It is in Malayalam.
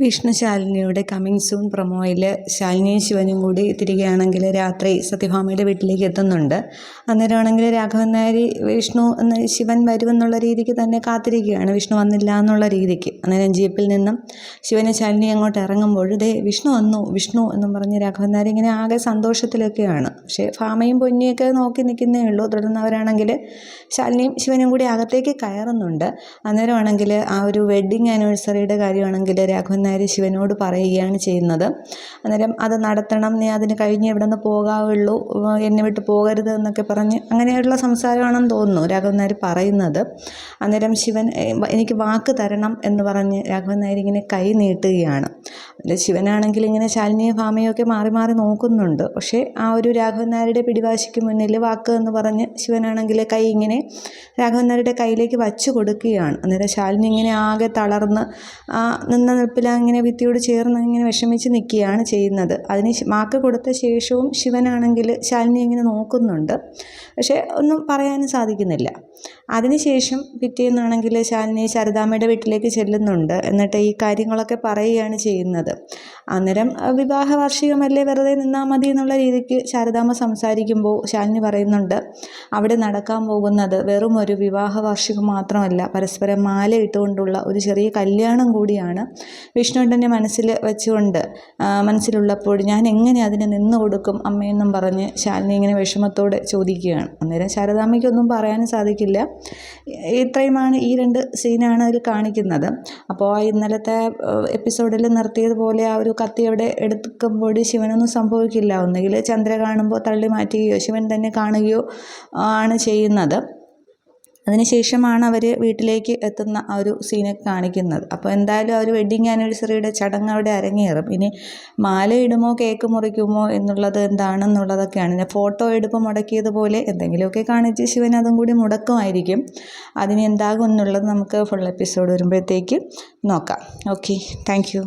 വിഷ്ണു ശാലിനിയുടെ കമ്മിങ് സൂൺ പ്രൊമോയിൽ ശാലിനിയും ശിവനും കൂടി തിരികെയാണെങ്കിൽ രാത്രി സത്യഭാമയുടെ വീട്ടിലേക്ക് എത്തുന്നുണ്ട്. അന്നേരമാണെങ്കിൽ രാഘവൻ നായർ വിഷ്ണു ശിവൻ വരുമെന്നുള്ള രീതിക്ക് തന്നെ കാത്തിരിക്കുകയാണ്, വിഷ്ണു വന്നില്ല എന്നുള്ള രീതിക്ക്. അന്നേരം ജീപ്പിൽ നിന്നും ശിവനും ശാലിനി അങ്ങോട്ട് ഇറങ്ങുമ്പോൾ വിഷ്ണു വന്നു വിഷ്ണു എന്നും പറഞ്ഞ് രാഘവൻ നായർ ഇങ്ങനെ ആകെ സന്തോഷത്തിലൊക്കെയാണ്. പക്ഷേ ഭാമയും പൊന്നിയൊക്കെ നോക്കി നിൽക്കുന്നേ ഉള്ളൂ. തുടർന്നവരാണെങ്കിൽ ശാലിനിയും ശിവനും കൂടി അകത്തേക്ക് കയറുന്നുണ്ട്. അന്നേരമാണെങ്കിൽ ആ ഒരു വെഡ്ഡിങ് ആനിവേഴ്സറിയുടെ കാര്യമാണെങ്കിൽ രാഘവൻ നായർ ശിവനോട് പറയുകയാണ് ചെയ്യുന്നത്. അന്നേരം അത് നടത്തണം, നീ അതിന് കഴിഞ്ഞ് ഇവിടെ നിന്ന് പോകാവുള്ളൂ, എന്നെ വിട്ട് പോകരുത് എന്നൊക്കെ പറഞ്ഞ് അങ്ങനെയുള്ള സംസാരമാണെന്ന് തോന്നുന്നു രാഘവൻ നായർ പറയുന്നത്. അന്നേരം ശിവൻ എനിക്ക് വാക്ക് തരണം എന്ന് പറഞ്ഞ് രാഘവൻ നായർ ഇങ്ങനെ കൈ നീട്ടുകയാണ്. ശിവനാണെങ്കിൽ ഇങ്ങനെ ശാലിനിയും ഭാമയും ഒക്കെ മാറി മാറി നോക്കുന്നുണ്ട്. പക്ഷേ ആ ഒരു രാഘവൻ നായരുടെ പിടിവാശിക്ക് മുന്നിൽ വാക്ക് എന്ന് പറഞ്ഞ് ശിവനാണെങ്കിൽ കൈ ഇങ്ങനെ രാഘവൻ നായരുടെ കയ്യിലേക്ക് വച്ചു കൊടുക്കുകയാണ്. അന്നേരം ശാലിനി ഇങ്ങനെ ആകെ തളർന്ന് നിന്ന നിൽപ്പിൽ ഇങ്ങനെ ഭിത്തിയോട് ചേർന്ന് ഇങ്ങനെ വിഷമിച്ച് നിൽക്കുകയാണ് ചെയ്യുന്നത്. അതിന് വാക്ക് കൊടുത്ത ശേഷവും ശിവനാണെങ്കിൽ ശാലിനി ഇങ്ങനെ നോക്കുന്നുണ്ട്. പക്ഷേ ഒന്നും പറയാനും സാധിക്കുന്നില്ല. അതിനുശേഷം പിറ്റേന്നാണെങ്കിൽ ശാലിനി ശാരദാമ്മയുടെ വീട്ടിലേക്ക് ചെല്ലുന്നുണ്ട്. എന്നിട്ട് ഈ കാര്യങ്ങളൊക്കെ പറയുകയാണ് ചെയ്യുന്നത്. അന്നേരം വിവാഹ വാർഷികമല്ലേ, വെറുതെ നിന്നാൽ മതി എന്നുള്ള രീതിക്ക് ശാരദാമ്മ സംസാരിക്കുമ്പോൾ ശാലിനി പറയുന്നുണ്ട്, അവിടെ നടക്കാൻ പോകുന്നത് വെറും ഒരു വിവാഹ വാർഷികം മാത്രമല്ല, പരസ്പരം മാല ഇട്ടുകൊണ്ടുള്ള ഒരു ചെറിയ കല്യാണം കൂടിയാണ്. വിഷ്ണുവേട്ടൻ്റെ മനസ്സിലുള്ളപ്പോൾ ഞാൻ എങ്ങനെ അതിന് നിന്ന് കൊടുക്കും അമ്മയെന്നും പറഞ്ഞ് ശാലിനി ഇങ്ങനെ വിഷമത്തോടെ ചോദിക്കുകയാണ്. അന്നേരം ശാരദാമ്മയ്ക്കൊന്നും പറയാനും സാധിക്കില്ല. ഇത്രയുമാണ്, ഈ 2 സീനാണ് അതിൽ കാണിക്കുന്നത്. അപ്പോൾ ഇന്നലത്തെ എപ്പിസോഡിൽ നിർത്തിയതുപോലെ ആ ഒരു കത്തി അവിടെ എടുക്കുമ്പോൾ ശിവനൊന്നും സംഭവിക്കില്ല. ഒന്നുകിൽ ചന്ദ്ര കാണുമ്പോൾ തള്ളി മാറ്റുകയോ ശിവൻ തന്നെ കാണുകയോ ആണ് ചെയ്യുന്നത്. അതിനുശേഷമാണ് അവർ വീട്ടിലേക്ക് എത്തുന്ന ആ ഒരു സീനൊക്കെ കാണിക്കുന്നത്. അപ്പോൾ എന്തായാലും ആ ഒരു വെഡ്ഡിങ് ആനിവേഴ്സറിയുടെ ചടങ്ങ് അവിടെ അരങ്ങേറും. ഇനി മാല ഇടുമോ കേക്ക് മുറിക്കുമോ എന്നുള്ളത് എന്താണെന്നുള്ളതൊക്കെയാണ്. പിന്നെ ഫോട്ടോ എടുപ്പ് മുടക്കിയതുപോലെ എന്തെങ്കിലുമൊക്കെ കാണിച്ച് ശിവൻ അതും കൂടി മുടക്കുമായിരിക്കും. അതിന് എന്താകും എന്നുള്ളത് നമുക്ക് ഫുൾ എപ്പിസോഡ് വരുമ്പോഴത്തേക്ക് നോക്കാം. Okay, thank you.